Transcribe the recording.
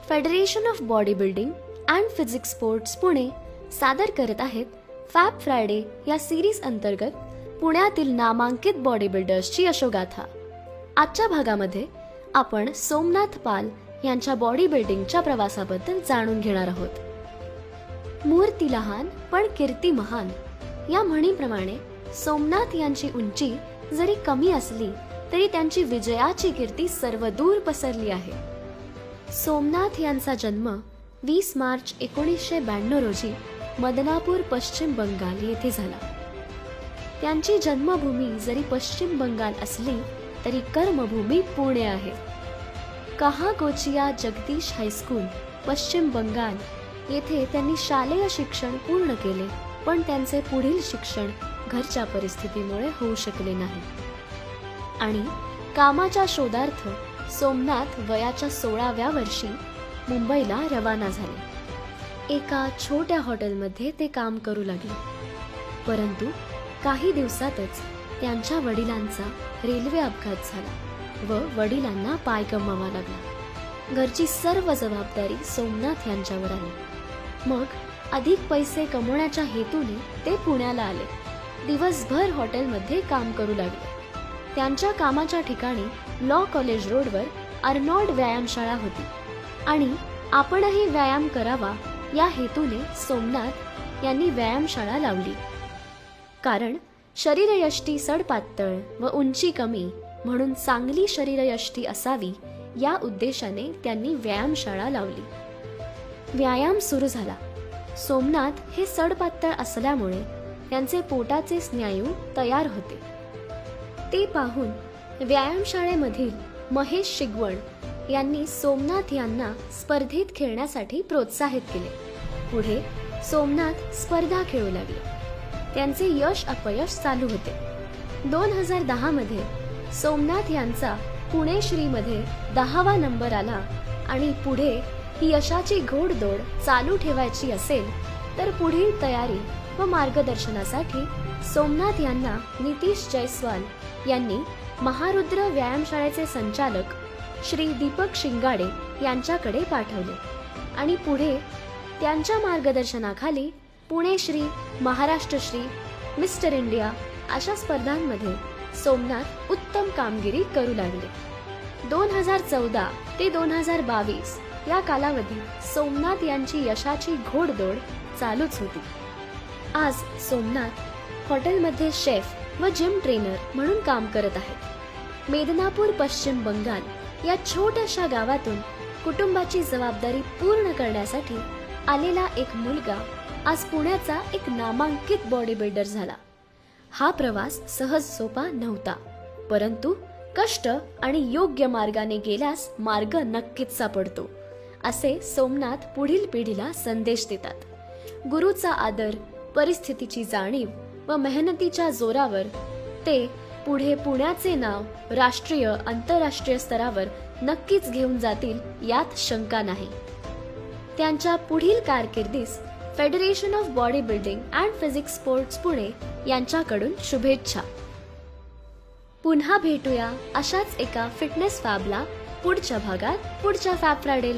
Federation of body building and physics sports Pune सादर करत आहेत फॅब फ्रायडे या सिरीज अंतर्गत पुण्यातील नामांकित बॉडी बिल्डर्सची यशोगाथा। आजच्या भागामध्ये आपण सोमनाथ पाल यांच्या बॉडी बिल्डिंगच्या प्रवासाबद्दल जाणून घेणार आहोत। मूर्ती लहान पण कीर्ती महान या म्हणीप्रमाणे सोमनाथ यांची उंची जरी कमी असली तरी त्यांची विजयाची कीर्ती सर्वदूर पसरली आहे। सोमनाथ यांचा जन्म 20 मार्च 1992 रोजी मदनापूर पश्चिम बंगाल येथे झाला। त्यांची जन्मभूमी जरी पश्चिम बंगाल असली तरी कर्मभूमी पुणे आहे। कहागोचिया जगदीश हायस्कूल पश्चिम बंगाल येथे त्यांनी शालेय शिक्षण पूर्ण केले, पण त्यांचे पुढील शिक्षण घरच्या परिस्थितीमुळे होऊ शकले नाही आणि कामाच्या शोधार्थ सोमनाथ वयाच्या 16व्या वर्षी मुंबईला रवाना झाले। एका छोट्या हॉटेलमध्ये ते काम करू लागले, परंतु काही दिवसातच त्यांच्या वडिलांचा रेल्वे अपघात झाला व वडिलांना पाय गमवावा लागला। घरची सर्व जबाबदारी सोमनाथ यांच्यावर आली। मग अधिक पैसे कमवण्याच्या हेतूने ते पुण्याला आले। दिवसभर हॉटेलमध्ये काम करू लागले। त्यांच्या कामाच्या ठिकाणी लॉ कॉलेज रोडवर अर्नॉल्ड व्यायामशाळा होती आणि आपणही व्यायाम करावा या हेतूने सोमनाथ यांनी व्यायामशाळा लावली। कारण शरीरयष्टी सडपातळ व उंची कमी म्हणून चांगली शरीरयष्टी असावी या उद्देशाने त्यांनी व्यायामशाळा लावली। व्यायाम सुरू झाला। सोमनाथ हे सडपातळ असल्यामुळे त्यांचे पोटाचे स्नायू तयार होते। ते पाहून व्यायामशाळेमधील महेश शिगवण यांनी सोमनाथ यांना स्पर्धेत खेळण्यासाठी प्रोत्साहित केले। पुढे सोमनाथ स्पर्धा खेळू लागले। त्यांचे यश अपयश चालू होते। 2010 मध्ये सोमनाथ यांचा पुणे श्री मध्ये 10वा नंबर आला आणि पुढे ही यशाची घोडदौड चालू ठेवायची असेल तर पुढील तयारी व मार्गदर्शनासाठी सोमनाथ यांना नितीश जयस्वाल यांनी महारुद्र व्यायामशाळेचे संचालक श्री दीपक शिंगाडे यांच्याकडे पाठवले आणि पुढे त्यांच्या मार्गदर्शनाखाली पुणे श्री, महाराष्ट्र श्री, मिस्टर इंडिया अशा स्पर्धांमध्ये सोमनाथ उत्तम कामगिरी करू लागले। 2014 ते 2022 या कालावधीत सोमनाथ यांची यशाची घोडदौड चालूच होती। आज सोमनाथ हॉटेलमध्ये शेफ व जिम ट्रेनर म्हणून काम करत आहेत। मेदनापूर पश्चिम बंगाल या छोट्याशा गावातून कुटुंबाची जबाबदारी पूर्ण करण्यासाठी आलेला एक मुलगा आज पुण्याचा एक नामांकित बॉडी बिल्डर झाला। हा प्रवास सहज सोपा नव्हता, परंतु कष्ट आणि योग्य मार्गाने गेल्यास मार्ग नक्कीच सापडतो, असे सोमनाथ पुढील पिढीला संदेश देतात। गुरुचा आदर, परिस्थितीची जाणीव व मेहनतीच्या जोरावर ते पुढे पुण्याचे नाव राष्ट्रीय आंतरराष्ट्रीय स्तरावर नक्कीच घेऊन जातील यात शंका नाही। त्यांच्या पुढील कारकिर्दीस federation of body building and physics sports Pune यांच्याकडून शुभेच्छा। पुन्हा भेटूया अशाच एका फिटनेस फॅबला पुढच्या भागात, पुढच्या फॅब फ्रायडे।